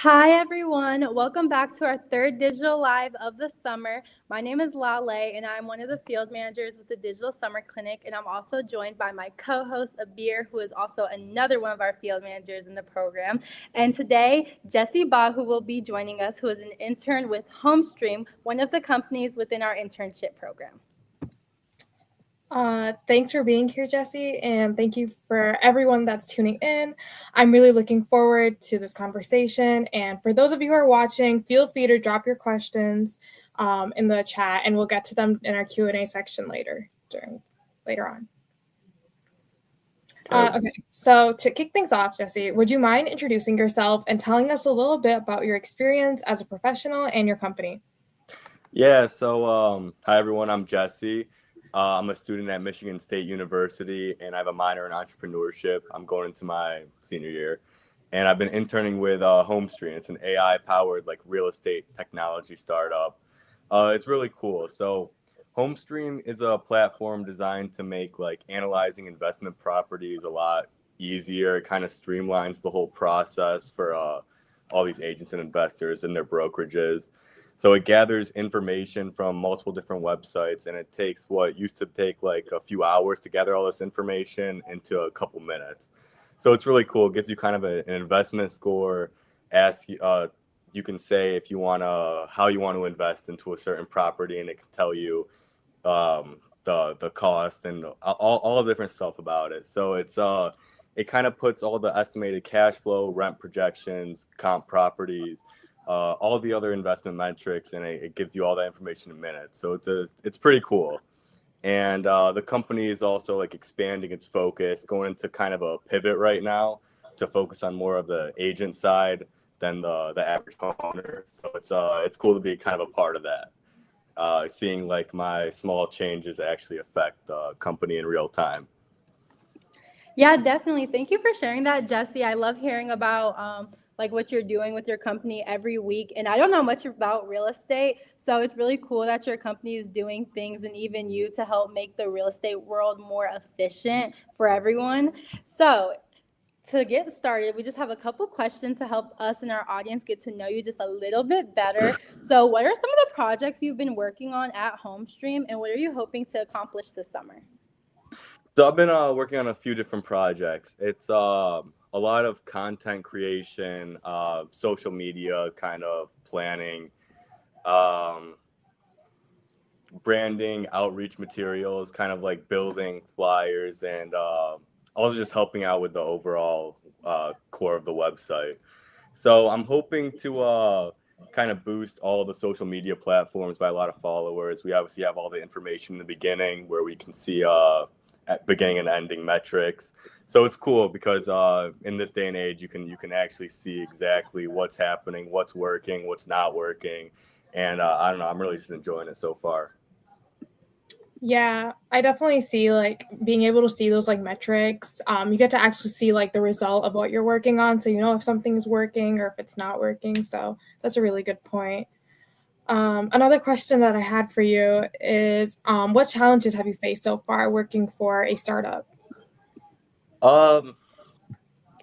Hi, everyone. Welcome back to our third digital live of the summer. My name is Lale, and I'm one of the field managers with the Digital Summer Clinic. And I'm also joined by my co-host, Abir, who is also another one of our field managers in the program. And today, Jesse Bahu will be joining us, who is an intern with Homestream, one of the companies within our internship program. Thanks for being here, Jesse, and thank you for everyone that's tuning in. I'm really looking forward to this conversation. And for those of you who are watching, feel free to drop your questions in the chat, and we'll get to them in our Q&A section later on. Okay, so to kick things off, Jesse, would you mind introducing yourself and telling us a little bit about your experience as a professional and your company? Yeah, so hi everyone, I'm Jesse. I'm a student at Michigan State University, and I have a minor in entrepreneurship. I'm going into my senior year, and I've been interning with Homestream. It's an AI-powered like real estate technology startup. It's really cool. So Homestream is a platform designed to make like analyzing investment properties a lot easier. It kind of streamlines the whole process for all these agents and investors and their brokerages. So it gathers information from multiple different websites, and it takes what used to take like a few hours to gather all this information into a couple minutes. So it's really cool. It gives you kind of an investment score. You can say if you how you want to invest into a certain property, and it can tell you the cost and all the different stuff about it. So it kind of puts all the estimated cash flow, rent projections, comp properties, all the other investment metrics, and it gives you all that information in minutes. So it's pretty cool. And the company is also like expanding its focus, going into kind of a pivot right now to focus on more of the agent side than the average homeowner. So it's cool to be kind of a part of that. Seeing like my small changes actually affect the company in real time. Yeah, definitely. Thank you for sharing that, Jesse. I love hearing about like what you're doing with your company every week. And I don't know much about real estate, so it's really cool that your company is doing things and even you to help make the real estate world more efficient for everyone. So to get started, we just have a couple questions to help us and our audience get to know you just a little bit better. So, what are some of the projects you've been working on at Homestream, and what are you hoping to accomplish this summer? So I've been working on a few different projects. It's a lot of content creation, social media kind of planning, um, branding, outreach materials, kind of like building flyers, and also just helping out with the overall core of the website. So I'm hoping to kind of boost all the social media platforms by a lot of followers. We obviously have all the information in the beginning where we can see at beginning and ending metrics. So it's cool because in this day and age, you can actually see exactly what's happening, what's working, what's not working, and I don't know. I'm really just enjoying it so far. Yeah, I definitely see like being able to see those like metrics. You get to actually see like the result of what you're working on, so you know if something is working or if it's not working. So that's a really good point. Another question that I had for you is, what challenges have you faced so far working for a startup? Um,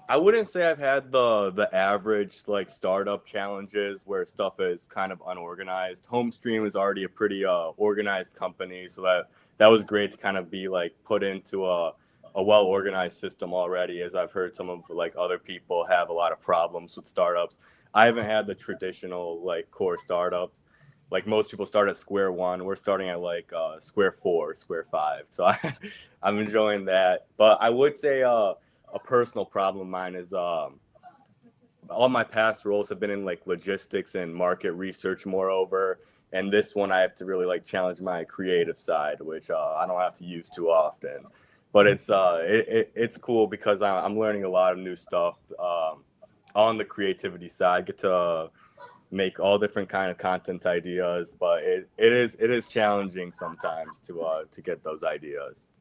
I wouldn't say I've had the average like startup challenges where stuff is kind of unorganized. Homestream is already a pretty organized company, so that was great to kind of be like put into a well organized system already. As I've heard some of like other people have a lot of problems with startups. I haven't had the traditional like core startups. Like most people start at square one. We're starting at like square four, square five. So I'm enjoying that. But I would say a personal problem of mine is all my past roles have been in like logistics and market research moreover, and this one I have to really like challenge my creative side, which I don't have to use too often, but it's cool because I'm learning a lot of new stuff on the creativity side. I get to make all different kind of content ideas, but it is challenging sometimes to get those ideas.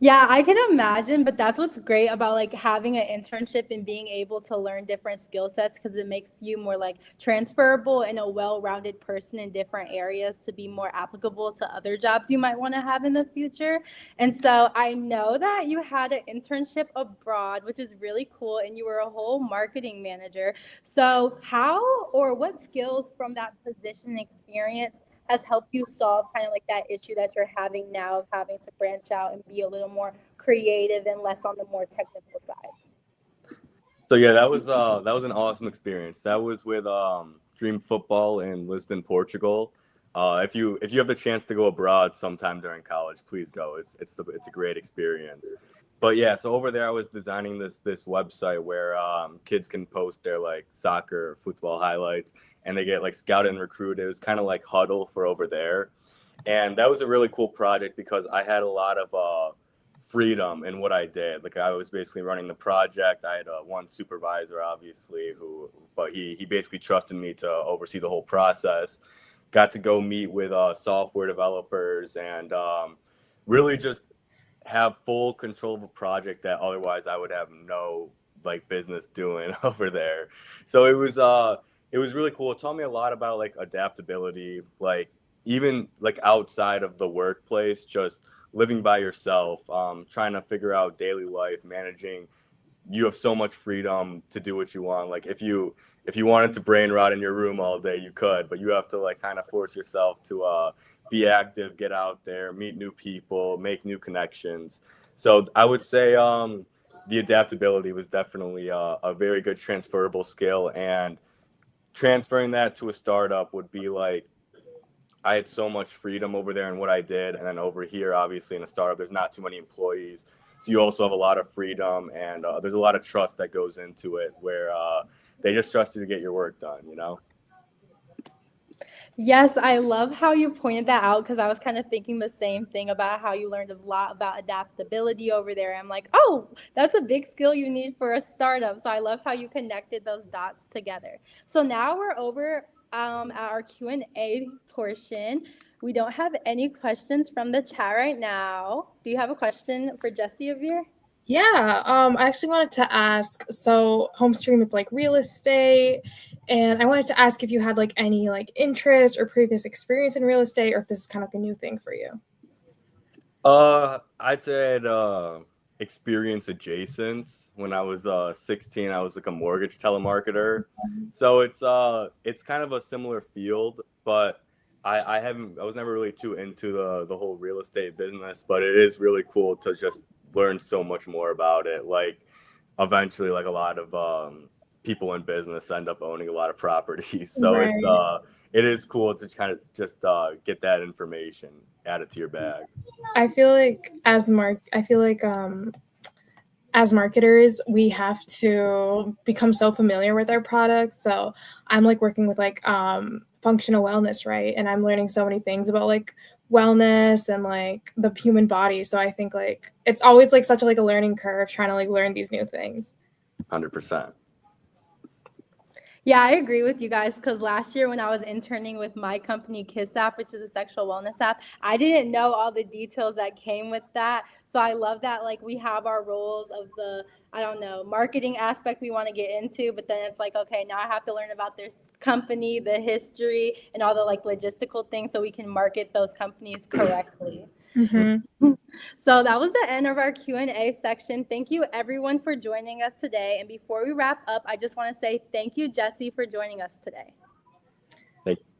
Yeah, I can imagine, but that's what's great about like having an internship and being able to learn different skill sets because it makes you more like transferable and a well-rounded person in different areas to be more applicable to other jobs you might want to have in the future. And so I know that you had an internship abroad, which is really cool, and you were a whole marketing manager. So how or what skills from that position and experience has helped you solve kind of like that issue that you're having now of having to branch out and be a little more creative and less on the more technical side? So yeah, that was an awesome experience. That was with Dream Football in Lisbon, Portugal. If you have the chance to go abroad sometime during college, please go. It's a great experience. But yeah, so over there I was designing this website where kids can post their like soccer, football highlights, and they get like scouted and recruited. It was kind of like Huddle for over there, and that was a really cool project because I had a lot of freedom in what I did. Like I was basically running the project. I had one supervisor, obviously, but he basically trusted me to oversee the whole process. Got to go meet with software developers and really just have full control of a project that otherwise I would have no like business doing over there. So it was really cool. It taught me a lot about like adaptability, like even like outside of the workplace, just living by yourself, trying to figure out daily life, managing. You have so much freedom to do what you want. Like if you wanted to brain rot in your room all day, you could, but you have to like kind of force yourself to be active, get out there, meet new people, make new connections. So I would say the adaptability was definitely a very good transferable skill, and transferring that to a startup would be like I had so much freedom over there in what I did, and then over here, obviously in a startup, there's not too many employees, so you also have a lot of freedom, and there's a lot of trust that goes into it, where they just trust you to get your work done. You know. Yes, I love how you pointed that out because I was kind of thinking the same thing about how you learned a lot about adaptability over there. I'm like, oh, that's a big skill you need for a startup. So I love how you connected those dots together. So now we're over at our Q&A portion. We don't have any questions from the chat right now. Do you have a question for Jesse Avir? Yeah, I actually wanted to ask, so Homestream is like real estate, and I wanted to ask if you had like any like interest or previous experience in real estate, or if this is kind of like a new thing for you. I'd say I'd, experience adjacent. When I was 16, I was like a mortgage telemarketer. So it's kind of a similar field, but I was never really too into the whole real estate business, but it is really cool to just learn so much more about it. Like eventually like a lot of people in business end up owning a lot of properties. So Right. it is cool to kind of just get that information, add it to your bag. I feel like as marketers, we have to become so familiar with our products. So I'm like working with like functional wellness, right? And I'm learning so many things about like wellness and like the human body. So I think like it's always like such a like a learning curve trying to like learn these new things. 100%. Yeah, I agree with you guys because last year when I was interning with my company, Kiss App, which is a sexual wellness app, I didn't know all the details that came with that. So I love that like we have our roles of the, I don't know, marketing aspect we want to get into, but then it's like, okay, now I have to learn about their company, the history, and all the like logistical things so we can market those companies correctly. Mm-hmm. So that was the end of our Q&A section. Thank you everyone for joining us today. And before we wrap up, I just want to say thank you, Jesse, for joining us today.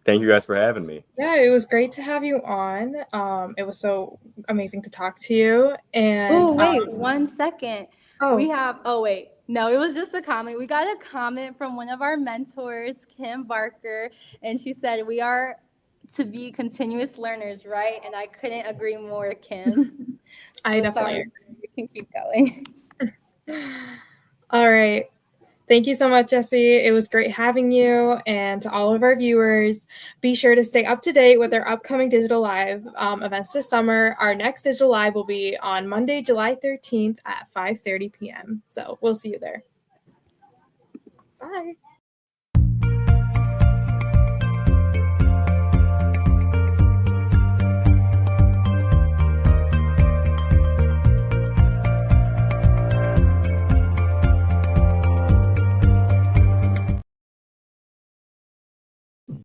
Thank you guys for having me. Yeah, it was great to have you on. It was so amazing to talk to you. And Oh, wait, 1 second. We oh, have, oh, wait. No, it was just a comment. We got a comment from one of our mentors, Kim Barker, and she said, we are to be continuous learners, right? And I couldn't agree more, Kim. I So definitely. sorry. We can keep going. All right. Thank you so much, Jesse. It was great having you. And to all of our viewers, be sure to stay up to date with our upcoming Digital Live events this summer. Our next Digital Live will be on Monday, July 13th at 5:30 p.m. So we'll see you there. Bye.